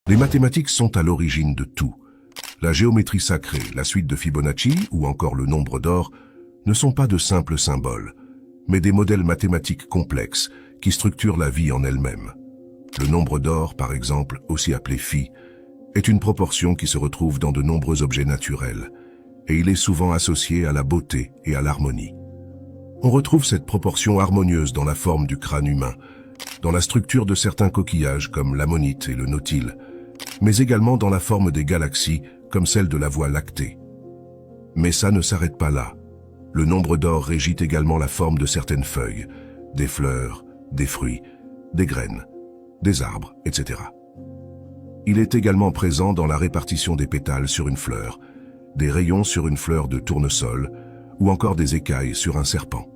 Les mathématiques sont à l'origine de tout. La géométrie sacrée, la suite de Fibonacci ou encore le nombre d'or ne sont pas de simples symboles, mais des modèles mathématiques complexes qui structurent la vie en elle-même. Le nombre d'or, par exemple, aussi appelé phi, est une proportion qui se retrouve dans de nombreux objets naturels, et il est souvent associé à la beauté et à l'harmonie. On retrouve cette proportion harmonieuse dans la forme du crâne humain, dans la structure de certains coquillages comme l'ammonite et le nautile, mais également dans la forme des galaxies comme celle de la Voie lactée. Mais ça ne s'arrête pas là. Le nombre d'or régit également la forme de certaines feuilles, des fleurs, des fruits, des graines, des arbres, etc. Il est également présent dans la répartition des pétales sur une fleur, des rayons sur une fleur de tournesol, ou encore des écailles sur un serpent.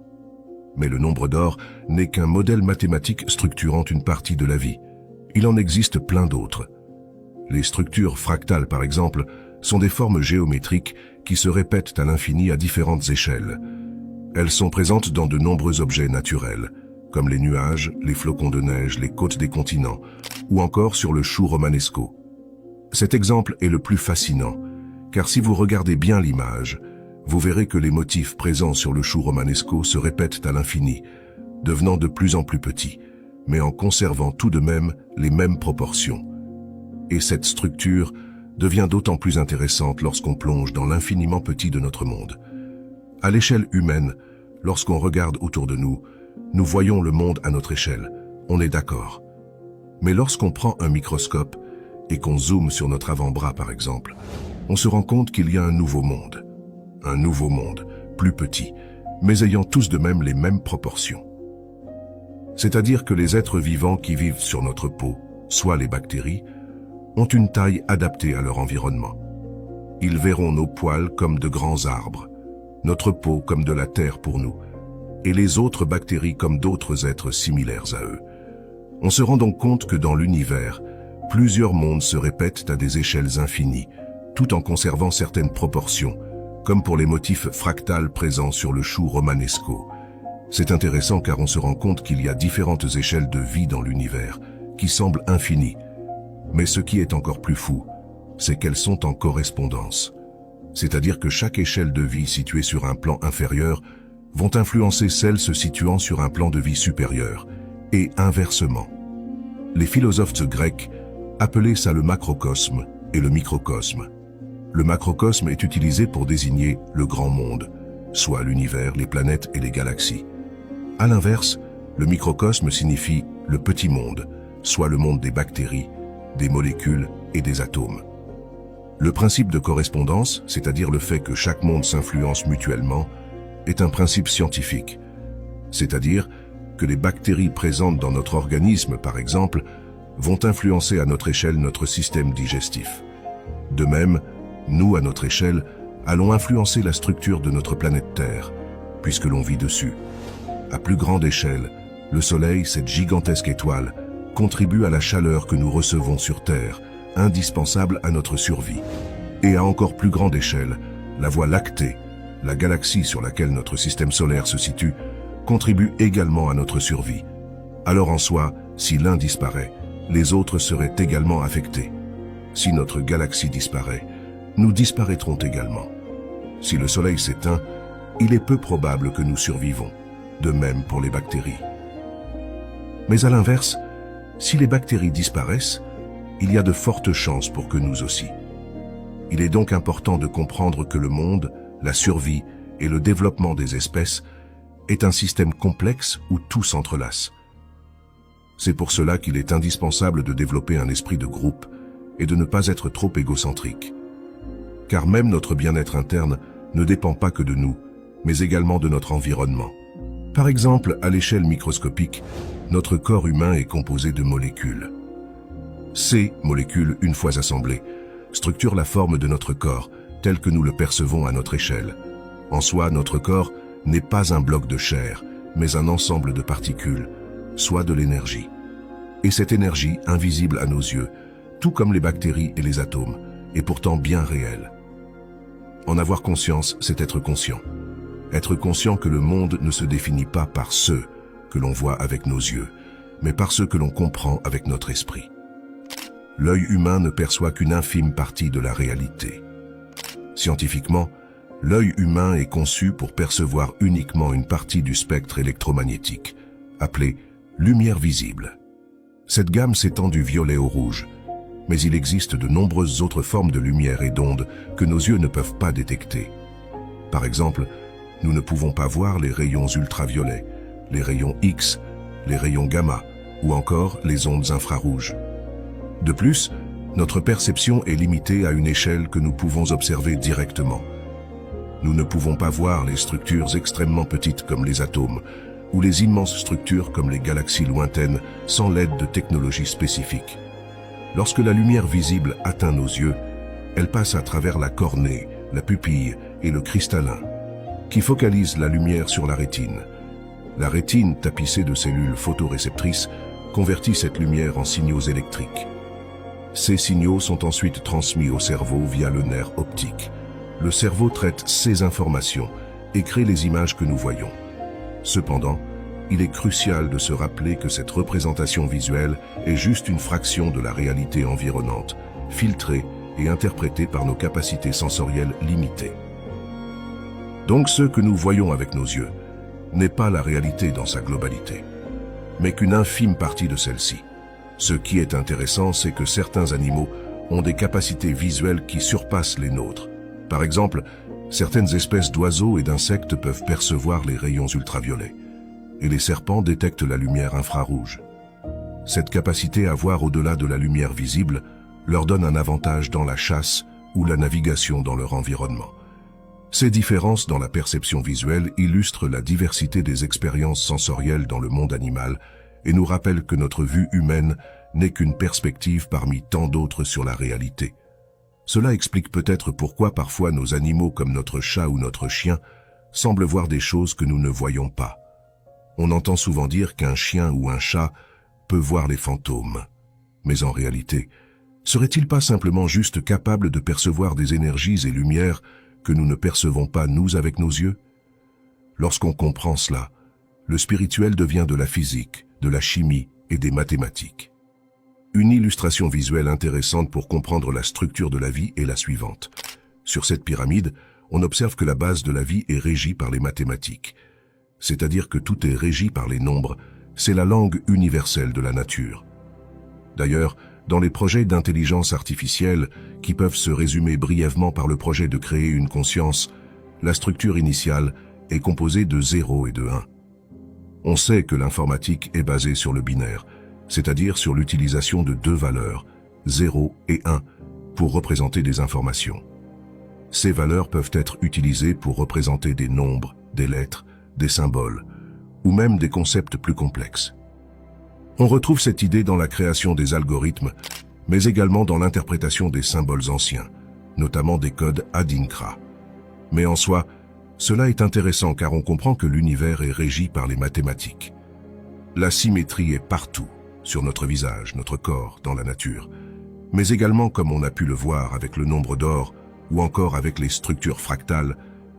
Mais le nombre d'or n'est qu'un modèle mathématique structurant une partie de la vie. Il en existe plein d'autres. Les structures fractales, par exemple, sont des formes géométriques qui se répètent à l'infini à différentes échelles. Elles sont présentes dans de nombreux objets naturels, comme les nuages, les flocons de neige, les côtes des continents, ou encore sur le chou romanesco. Cet exemple est le plus fascinant, car si vous regardez bien l'image, vous verrez que les motifs présents sur le chou romanesco se répètent à l'infini, devenant de plus en plus petits, mais en conservant tout de même les mêmes proportions. Et cette structure devient d'autant plus intéressante lorsqu'on plonge dans l'infiniment petit de notre monde. À l'échelle humaine, lorsqu'on regarde autour de nous, nous voyons le monde à notre échelle, on est d'accord. Mais lorsqu'on prend un microscope et qu'on zoome sur notre avant-bras par exemple, on se rend compte qu'il y a un nouveau monde, plus petit, mais ayant tous de même les mêmes proportions. C'est-à-dire que les êtres vivants qui vivent sur notre peau, soit les bactéries, ont une taille adaptée à leur environnement. Ils verront nos poils comme de grands arbres, notre peau comme de la terre pour nous, et les autres bactéries comme d'autres êtres similaires à eux. On se rend donc compte que dans l'univers, plusieurs mondes se répètent à des échelles infinies, tout en conservant certaines proportions, comme pour les motifs fractales présents sur le chou romanesco. C'est intéressant car on se rend compte qu'il y a différentes échelles de vie dans l'univers, qui semblent infinies. Mais ce qui est encore plus fou, c'est qu'elles sont en correspondance. C'est-à-dire que chaque échelle de vie située sur un plan inférieur vont influencer celles se situant sur un plan de vie supérieur, et inversement. Les philosophes grecs appelaient ça le macrocosme et le microcosme. Le macrocosme est utilisé pour désigner le grand monde, soit l'univers, les planètes et les galaxies. À l'inverse, le microcosme signifie le petit monde, soit le monde des bactéries, des molécules et des atomes. Le principe de correspondance, c'est-à-dire le fait que chaque monde s'influence mutuellement, est un principe scientifique. C'est-à-dire que les bactéries présentes dans notre organisme, par exemple, vont influencer à notre échelle notre système digestif. De même, nous, à notre échelle, allons influencer la structure de notre planète Terre, puisque l'on vit dessus. À plus grande échelle, le Soleil, cette gigantesque étoile, contribue à la chaleur que nous recevons sur Terre, indispensable à notre survie. Et à encore plus grande échelle, la Voie lactée, la galaxie sur laquelle notre système solaire se situe, contribue également à notre survie. Alors en soi, si l'un disparaît, les autres seraient également affectés. Si notre galaxie disparaît, nous disparaîtrons également. Si le Soleil s'éteint, il est peu probable que nous survivons, de même pour les bactéries. Mais à l'inverse, si les bactéries disparaissent, il y a de fortes chances pour que nous aussi. Il est donc important de comprendre que le monde, la survie et le développement des espèces est un système complexe où tout s'entrelace. C'est pour cela qu'il est indispensable de développer un esprit de groupe et de ne pas être trop égocentrique. Car même notre bien-être interne ne dépend pas que de nous, mais également de notre environnement. Par exemple, à l'échelle microscopique, notre corps humain est composé de molécules. Ces molécules, une fois assemblées, structurent la forme de notre corps, tel que nous le percevons à notre échelle. En soi, notre corps n'est pas un bloc de chair, mais un ensemble de particules, soit de l'énergie. Et cette énergie, invisible à nos yeux, tout comme les bactéries et les atomes, est pourtant bien réelle. En avoir conscience, c'est être conscient. Être conscient que le monde ne se définit pas par ceux que l'on voit avec nos yeux, mais par ceux que l'on comprend avec notre esprit. l'œil humain ne perçoit qu'une infime partie de la réalité. Scientifiquement, l'œil humain est conçu pour percevoir uniquement une partie du spectre électromagnétique, appelée lumière visible. Cette gamme s'étend du violet au rouge, mais il existe de nombreuses autres formes de lumière et d'ondes que nos yeux ne peuvent pas détecter. Par exemple, nous ne pouvons pas voir les rayons ultraviolets, les rayons X, les rayons gamma ou encore les ondes infrarouges. De plus, notre perception est limitée à une échelle que nous pouvons observer directement. Nous ne pouvons pas voir les structures extrêmement petites comme les atomes ou les immenses structures comme les galaxies lointaines sans l'aide de technologies spécifiques. Lorsque la lumière visible atteint nos yeux, elle passe à travers la cornée, la pupille et le cristallin, qui focalisent la lumière sur la rétine. La rétine, tapissée de cellules photoréceptrices, convertit cette lumière en signaux électriques. Ces signaux sont ensuite transmis au cerveau via le nerf optique. Le cerveau traite ces informations et crée les images que nous voyons. Cependant, il est crucial de se rappeler que cette représentation visuelle est juste une fraction de la réalité environnante, filtrée et interprétée par nos capacités sensorielles limitées. Donc ce que nous voyons avec nos yeux n'est pas la réalité dans sa globalité, mais qu'une infime partie de celle-ci. Ce qui est intéressant, c'est que certains animaux ont des capacités visuelles qui surpassent les nôtres. Par exemple, certaines espèces d'oiseaux et d'insectes peuvent percevoir les rayons ultraviolets, et les serpents détectent la lumière infrarouge. Cette capacité à voir au-delà de la lumière visible leur donne un avantage dans la chasse ou la navigation dans leur environnement. Ces différences dans la perception visuelle illustrent la diversité des expériences sensorielles dans le monde animal et nous rappellent que notre vue humaine n'est qu'une perspective parmi tant d'autres sur la réalité. Cela explique peut-être pourquoi parfois nos animaux comme notre chat ou notre chien semblent voir des choses que nous ne voyons pas. On entend souvent dire qu'un chien ou un chat peut voir les fantômes. Mais en réalité, serait-il pas simplement juste capable de percevoir des énergies et lumières que nous ne percevons pas nous avec nos yeux? Lorsqu'on comprend cela, le spirituel devient de la physique, de la chimie et des mathématiques. Une illustration visuelle intéressante pour comprendre la structure de la vie est la suivante. Sur cette pyramide, on observe que la base de la vie est régie par les mathématiques. C'est-à-dire que tout est régi par les nombres, c'est la langue universelle de la nature. D'ailleurs, dans les projets d'intelligence artificielle, qui peuvent se résumer brièvement par le projet de créer une conscience, la structure initiale est composée de 0 et de 1. On sait que l'informatique est basée sur le binaire, c'est-à-dire sur l'utilisation de deux valeurs, 0 et 1, pour représenter des informations. Ces valeurs peuvent être utilisées pour représenter des nombres, des lettres, des symboles, ou même des concepts plus complexes. On retrouve cette idée dans la création des algorithmes, mais également dans l'interprétation des symboles anciens, notamment des codes Adinkra. Mais en soi, cela est intéressant car on comprend que l'univers est régi par les mathématiques. La symétrie est partout, sur notre visage, notre corps, dans la nature, mais également comme on a pu le voir avec le nombre d'or ou encore avec les structures fractales,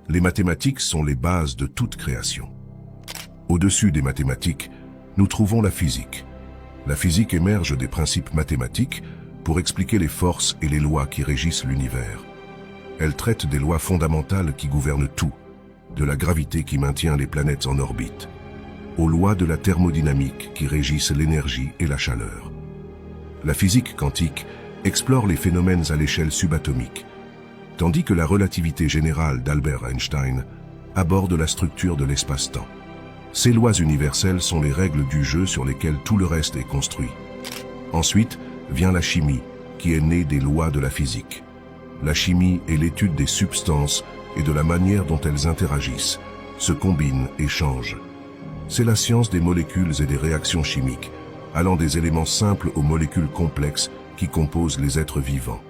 les mathématiques sont les bases de toute création. Au-dessus des mathématiques, nous trouvons la physique. La physique émerge des principes mathématiques pour expliquer les forces et les lois qui régissent l'univers. Elle traite des lois fondamentales qui gouvernent tout, de la gravité qui maintient les planètes en orbite, aux lois de la thermodynamique qui régissent l'énergie et la chaleur. La physique quantique explore les phénomènes à l'échelle subatomique, tandis que la relativité générale d'Albert Einstein aborde la structure de l'espace-temps. Ces lois universelles sont les règles du jeu sur lesquelles tout le reste est construit. Ensuite vient la chimie, qui est née des lois de la physique. La chimie est l'étude des substances et de la manière dont elles interagissent, se combinent et changent. C'est la science des molécules et des réactions chimiques, allant des éléments simples aux molécules complexes qui composent les êtres vivants.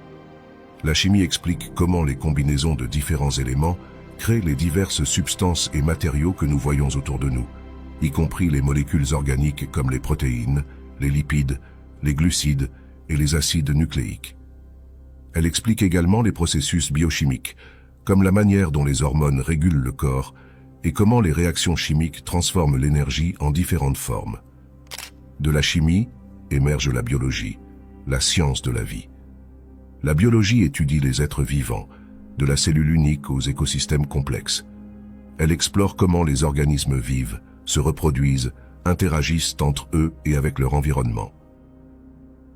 La chimie explique comment les combinaisons de différents éléments créent les diverses substances et matériaux que nous voyons autour de nous, y compris les molécules organiques comme les protéines, les lipides, les glucides et les acides nucléiques. Elle explique également les processus biochimiques, comme la manière dont les hormones régulent le corps et comment les réactions chimiques transforment l'énergie en différentes formes. De la chimie émerge la biologie, la science de la vie. La biologie étudie les êtres vivants, de la cellule unique aux écosystèmes complexes. Elle explore comment les organismes vivent, se reproduisent, interagissent entre eux et avec leur environnement.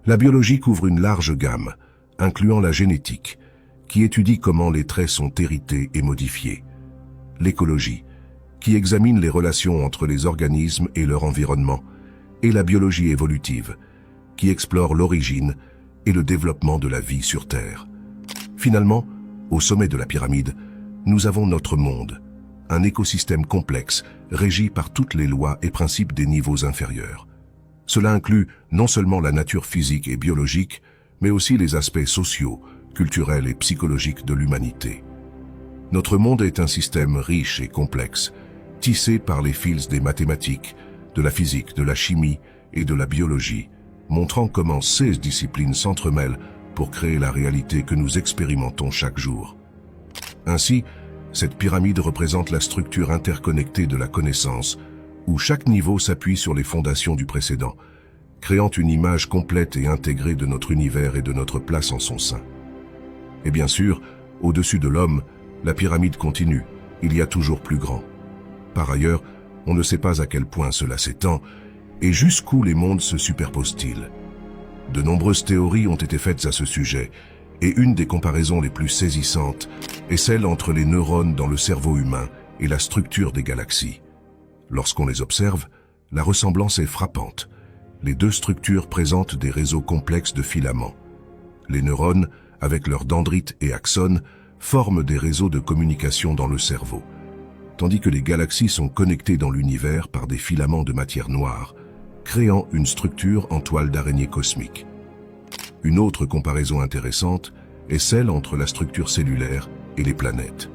La biologie couvre une large gamme, incluant la génétique, qui étudie comment les traits sont hérités et modifiés. L'écologie, qui examine les relations entre les organismes et leur environnement, et la biologie évolutive, qui explore l'origine et le développement de la vie sur Terre. Finalement, au sommet de la pyramide, nous avons notre monde, un écosystème complexe régi par toutes les lois et principes des niveaux inférieurs. Cela inclut non seulement la nature physique et biologique, mais aussi les aspects sociaux, culturels et psychologiques de l'humanité. Notre monde est un système riche et complexe, tissé par les fils des mathématiques, de la physique, de la chimie et de la biologie, montrant comment ces disciplines s'entremêlent pour créer la réalité que nous expérimentons chaque jour. Ainsi, cette pyramide représente la structure interconnectée de la connaissance, où chaque niveau s'appuie sur les fondations du précédent, créant une image complète et intégrée de notre univers et de notre place en son sein. Et bien sûr, au-dessus de l'homme, la pyramide continue, il y a toujours plus grand. Par ailleurs, on ne sait pas à quel point cela s'étend, et jusqu'où les mondes se superposent-ils. De nombreuses théories ont été faites à ce sujet, et une des comparaisons les plus saisissantes est celle entre les neurones dans le cerveau humain et la structure des galaxies. Lorsqu'on les observe, la ressemblance est frappante. Les deux structures présentent des réseaux complexes de filaments. Les neurones, avec leurs dendrites et axones, forment des réseaux de communication dans le cerveau, tandis que les galaxies sont connectées dans l'univers par des filaments de matière noire, créant une structure en toile d'araignée cosmique. Une autre comparaison intéressante est celle entre la structure cellulaire et les planètes.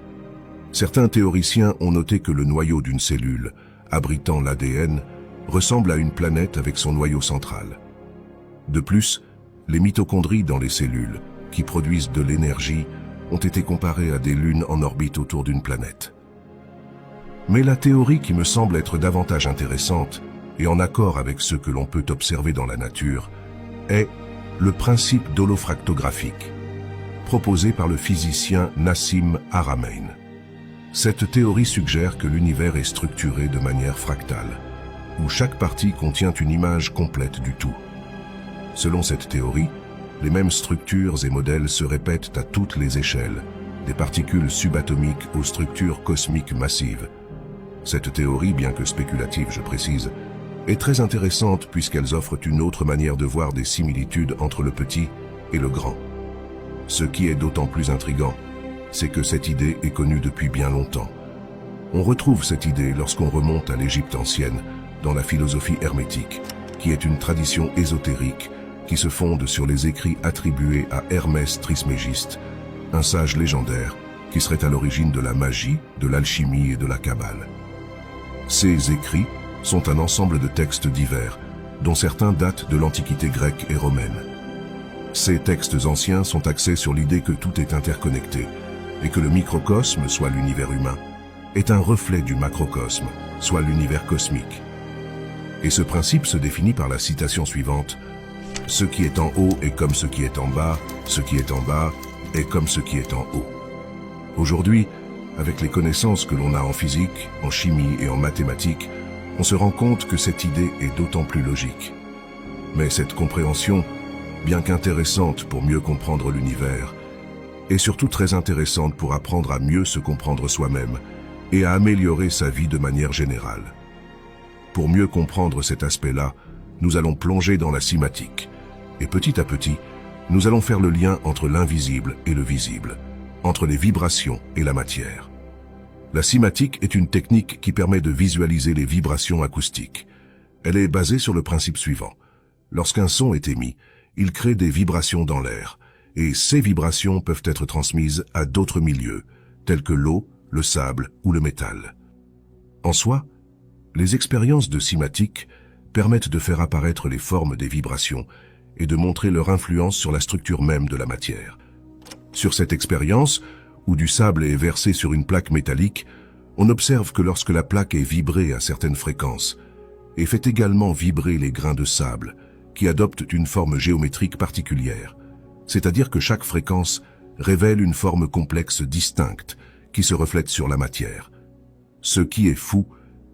Certains théoriciens ont noté que le noyau d'une cellule, abritant l'ADN, ressemble à une planète avec son noyau central. De plus, les mitochondries dans les cellules, qui produisent de l'énergie, ont été comparées à des lunes en orbite autour d'une planète. Mais la théorie qui me semble être davantage intéressante, et en accord avec ce que l'on peut observer dans la nature, est le principe d'holofractographique, proposé par le physicien Nassim Haramein. Cette théorie suggère que l'univers est structuré de manière fractale, où chaque partie contient une image complète du tout. Selon cette théorie, les mêmes structures et modèles se répètent à toutes les échelles, des particules subatomiques aux structures cosmiques massives. Cette théorie, bien que spéculative, je précise, est très intéressante puisqu'elles offrent une autre manière de voir des similitudes entre le petit et le grand. Ce qui est d'autant plus intriguant, c'est que cette idée est connue depuis bien longtemps. On retrouve cette idée lorsqu'on remonte à l'Égypte ancienne, dans la philosophie hermétique, qui est une tradition ésotérique qui se fonde sur les écrits attribués à Hermès Trismégiste, un sage légendaire qui serait à l'origine de la magie, de l'alchimie et de la Kabbale. Ces écrits sont un ensemble de textes divers, dont certains datent de l'Antiquité grecque et romaine. Ces textes anciens sont axés sur l'idée que tout est interconnecté, et que le microcosme, soit l'univers humain, est un reflet du macrocosme, soit l'univers cosmique. Et ce principe se définit par la citation suivante: « Ce qui est en haut est comme ce qui est en bas, ce qui est en bas est comme ce qui est en haut. » Aujourd'hui, avec les connaissances que l'on a en physique, en chimie et en mathématiques, on se rend compte que cette idée est d'autant plus logique. Mais cette compréhension, bien qu'intéressante pour mieux comprendre l'univers, est surtout très intéressante pour apprendre à mieux se comprendre soi-même et à améliorer sa vie de manière générale. Pour mieux comprendre cet aspect-là, nous allons plonger dans la cymatique, et petit à petit, nous allons faire le lien entre l'invisible et le visible, entre les vibrations et la matière. La cymatique est une technique qui permet de visualiser les vibrations acoustiques. Elle est basée sur le principe suivant. Lorsqu'un son est émis, il crée des vibrations dans l'air, et ces vibrations peuvent être transmises à d'autres milieux, tels que l'eau, le sable ou le métal. En soi, les expériences de cymatique permettent de faire apparaître les formes des vibrations et de montrer leur influence sur la structure même de la matière. Sur cette expérience, où du sable est versé sur une plaque métallique, on observe que lorsque la plaque est vibrée à certaines fréquences, et fait également vibrer les grains de sable, qui adoptent une forme géométrique particulière, c'est-à-dire que chaque fréquence révèle une forme complexe distincte qui se reflète sur la matière. Ce qui est fou,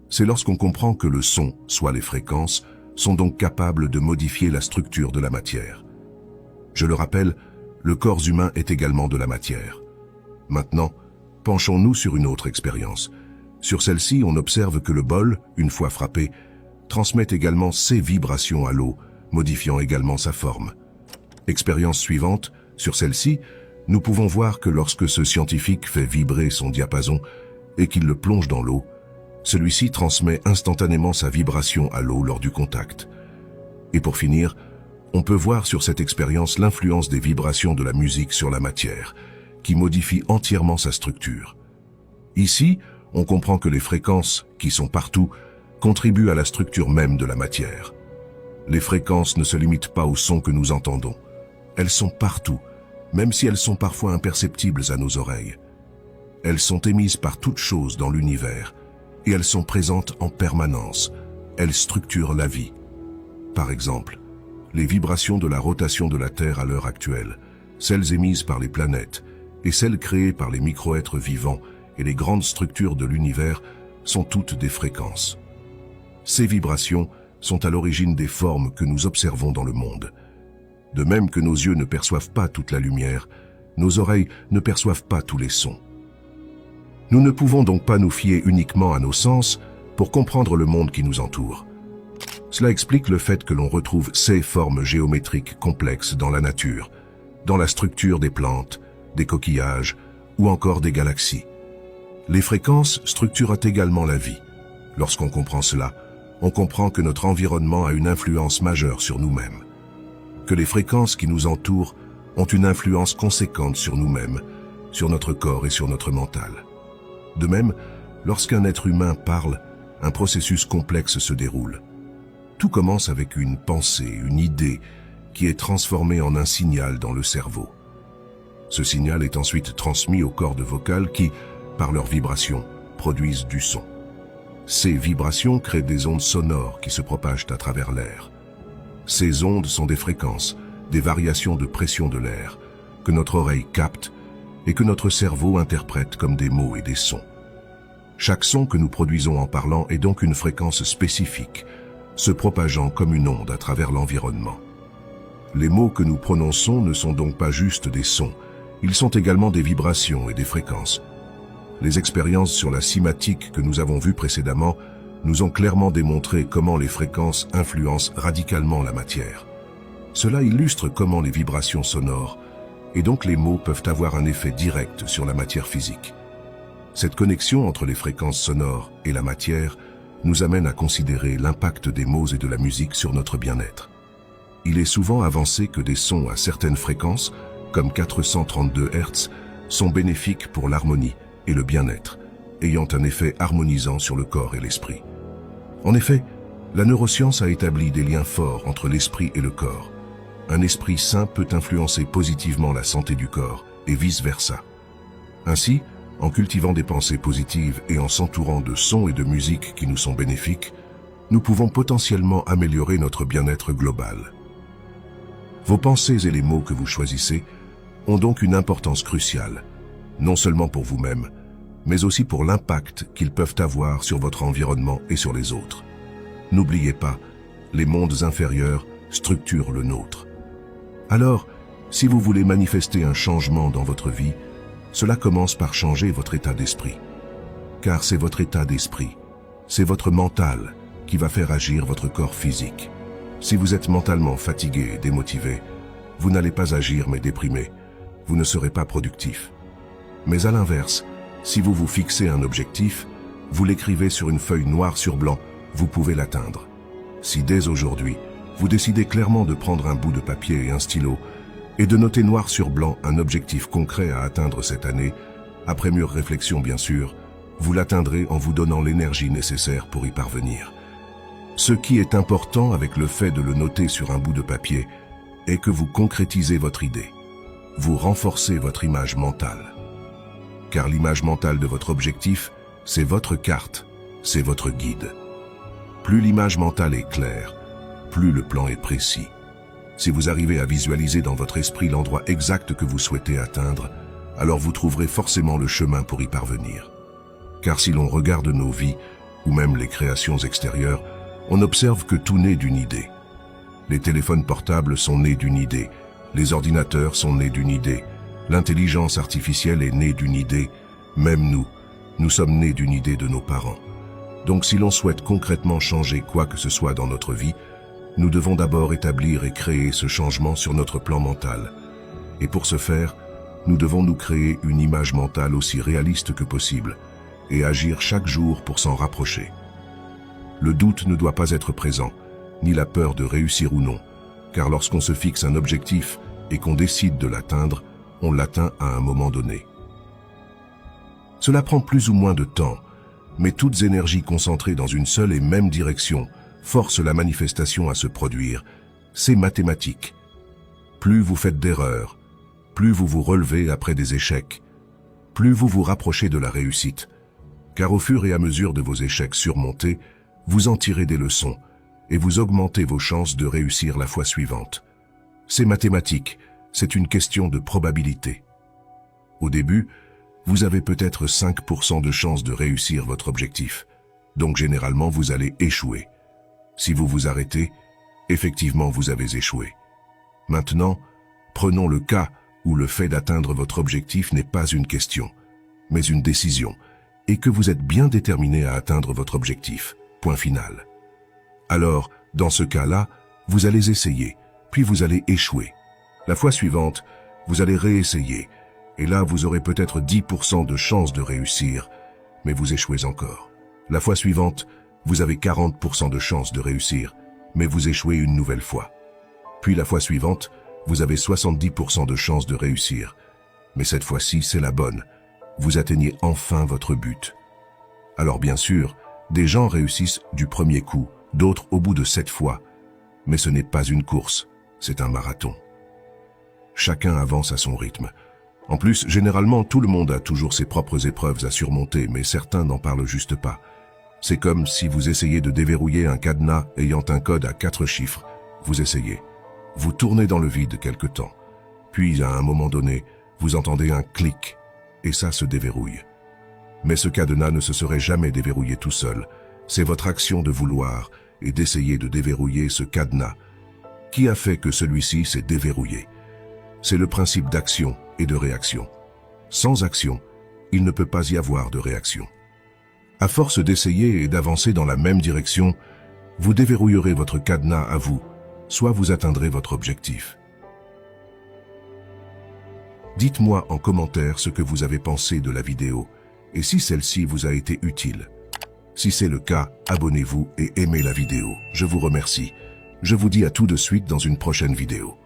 c'est lorsqu'on comprend que le son, soit les fréquences, sont donc capables de modifier la structure de la matière. Je le rappelle, le corps humain est également de la matière. Maintenant, penchons-nous sur une autre expérience. Sur celle-ci, on observe que le bol, une fois frappé, transmet également ses vibrations à l'eau, modifiant également sa forme. Expérience suivante, sur celle-ci, nous pouvons voir que lorsque ce scientifique fait vibrer son diapason et qu'il le plonge dans l'eau, celui-ci transmet instantanément sa vibration à l'eau lors du contact. Et pour finir, on peut voir sur cette expérience l'influence des vibrations de la musique sur la matière, qui modifie entièrement sa structure. Ici, on comprend que les fréquences, qui sont partout, contribuent à la structure même de la matière. Les fréquences ne se limitent pas au son que nous entendons. Elles sont partout, même si elles sont parfois imperceptibles à nos oreilles. Elles sont émises par toute chose dans l'univers, et elles sont présentes en permanence. Elles structurent la vie. Par exemple, les vibrations de la rotation de la Terre à l'heure actuelle, celles émises par les planètes, et celles créées par les micro-êtres vivants et les grandes structures de l'univers sont toutes des fréquences. Ces vibrations sont à l'origine des formes que nous observons dans le monde. De même que nos yeux ne perçoivent pas toute la lumière, nos oreilles ne perçoivent pas tous les sons. Nous ne pouvons donc pas nous fier uniquement à nos sens pour comprendre le monde qui nous entoure. Cela explique le fait que l'on retrouve ces formes géométriques complexes dans la nature, dans la structure des plantes, des coquillages ou encore des galaxies. Les fréquences structurent également la vie. Lorsqu'on comprend cela, on comprend que notre environnement a une influence majeure sur nous-mêmes, que les fréquences qui nous entourent ont une influence conséquente sur nous-mêmes, sur notre corps et sur notre mental. De même, lorsqu'un être humain parle, un processus complexe se déroule. Tout commence avec une pensée, une idée, qui est transformée en un signal dans le cerveau. Ce signal est ensuite transmis aux cordes vocales qui, par leurs vibrations, produisent du son. Ces vibrations créent des ondes sonores qui se propagent à travers l'air. Ces ondes sont des fréquences, des variations de pression de l'air, que notre oreille capte et que notre cerveau interprète comme des mots et des sons. Chaque son que nous produisons en parlant est donc une fréquence spécifique, se propageant comme une onde à travers l'environnement. Les mots que nous prononçons ne sont donc pas juste des sons, ils sont également des vibrations et des fréquences. Les expériences sur la cymatique que nous avons vues précédemment nous ont clairement démontré comment les fréquences influencent radicalement la matière. Cela illustre comment les vibrations sonores et donc les mots peuvent avoir un effet direct sur la matière physique. Cette connexion entre les fréquences sonores et la matière nous amène à considérer l'impact des mots et de la musique sur notre bien-être. Il est souvent avancé que des sons à certaines fréquences, comme 432 Hz, sont bénéfiques pour l'harmonie et le bien-être, ayant un effet harmonisant sur le corps et l'esprit. En effet, la neuroscience a établi des liens forts entre l'esprit et le corps. Un esprit sain peut influencer positivement la santé du corps et vice-versa. Ainsi, en cultivant des pensées positives et en s'entourant de sons et de musique qui nous sont bénéfiques, nous pouvons potentiellement améliorer notre bien-être global. Vos pensées et les mots que vous choisissez ont donc une importance cruciale, non seulement pour vous-même, mais aussi pour l'impact qu'ils peuvent avoir sur votre environnement et sur les autres. N'oubliez pas, les mondes inférieurs structurent le nôtre. Alors, si vous voulez manifester un changement dans votre vie, cela commence par changer votre état d'esprit. Car c'est votre état d'esprit, c'est votre mental qui va faire agir votre corps physique. Si vous êtes mentalement fatigué et démotivé, vous n'allez pas agir mais déprimé, vous ne serez pas productif. Mais à l'inverse, si vous vous fixez un objectif, vous l'écrivez sur une feuille noire sur blanc, vous pouvez l'atteindre. Si dès aujourd'hui, vous décidez clairement de prendre un bout de papier et un stylo et de noter noir sur blanc un objectif concret à atteindre cette année, après mûre réflexion bien sûr, vous l'atteindrez en vous donnant l'énergie nécessaire pour y parvenir. Ce qui est important avec le fait de le noter sur un bout de papier est que vous concrétisez votre idée. Vous renforcez votre image mentale. Car l'image mentale de votre objectif, c'est votre carte, c'est votre guide. Plus l'image mentale est claire, plus le plan est précis. Si vous arrivez à visualiser dans votre esprit l'endroit exact que vous souhaitez atteindre, alors vous trouverez forcément le chemin pour y parvenir. Car si l'on regarde nos vies, ou même les créations extérieures, on observe que tout naît d'une idée. Les téléphones portables sont nés d'une idée, les ordinateurs sont nés d'une idée, l'intelligence artificielle est née d'une idée, même nous sommes nés d'une idée de nos parents. Donc si l'on souhaite concrètement changer quoi que ce soit dans notre vie, nous devons d'abord établir et créer ce changement sur notre plan mental. Et pour ce faire, nous devons nous créer une image mentale aussi réaliste que possible et agir chaque jour pour s'en rapprocher. Le doute ne doit pas être présent, ni la peur de réussir ou non, car lorsqu'on se fixe un objectif et qu'on décide de l'atteindre, on l'atteint à un moment donné. Cela prend plus ou moins de temps, mais toutes énergies concentrées dans une seule et même direction forcent la manifestation à se produire. C'est mathématique. Plus vous faites d'erreurs, plus vous vous relevez après des échecs, plus vous vous rapprochez de la réussite, car au fur et à mesure de vos échecs surmontés, vous en tirez des leçons et vous augmentez vos chances de réussir la fois suivante. C'est mathématique, c'est une question de probabilité. Au début, vous avez peut-être 5% de chance de réussir votre objectif, donc généralement vous allez échouer. Si vous vous arrêtez, effectivement vous avez échoué. Maintenant, prenons le cas où le fait d'atteindre votre objectif n'est pas une question, mais une décision, et que vous êtes bien déterminé à atteindre votre objectif. Point final. Alors, dans ce cas-là, vous allez essayer, puis vous allez échouer. La fois suivante, vous allez réessayer, et là vous aurez peut-être 10% de chance de réussir, mais vous échouez encore. La fois suivante, vous avez 40% de chance de réussir, mais vous échouez une nouvelle fois. Puis la fois suivante, vous avez 70% de chance de réussir, mais cette fois-ci c'est la bonne. Vous atteignez enfin votre but. Alors bien sûr, des gens réussissent du premier coup, d'autres au bout de 7 fois. Mais ce n'est pas une course, c'est un marathon. Chacun avance à son rythme. En plus, généralement, tout le monde a toujours ses propres épreuves à surmonter, mais certains n'en parlent juste pas. C'est comme si vous essayez de déverrouiller un cadenas ayant un code à 4 chiffres. Vous essayez. Vous tournez dans le vide quelque temps. Puis, à un moment donné, vous entendez un clic, et ça se déverrouille. Mais ce cadenas ne se serait jamais déverrouillé tout seul. C'est votre action de vouloir et d'essayer de déverrouiller ce cadenas qui a fait que celui-ci s'est déverrouillé. C'est le principe d'action et de réaction. Sans action, il ne peut pas y avoir de réaction. À force d'essayer et d'avancer dans la même direction, vous déverrouillerez votre cadenas à vous, soit vous atteindrez votre objectif. Dites-moi en commentaire ce que vous avez pensé de la vidéo et si celle-ci vous a été utile. Si c'est le cas, abonnez-vous et aimez la vidéo. Je vous remercie. Je vous dis à tout de suite dans une prochaine vidéo.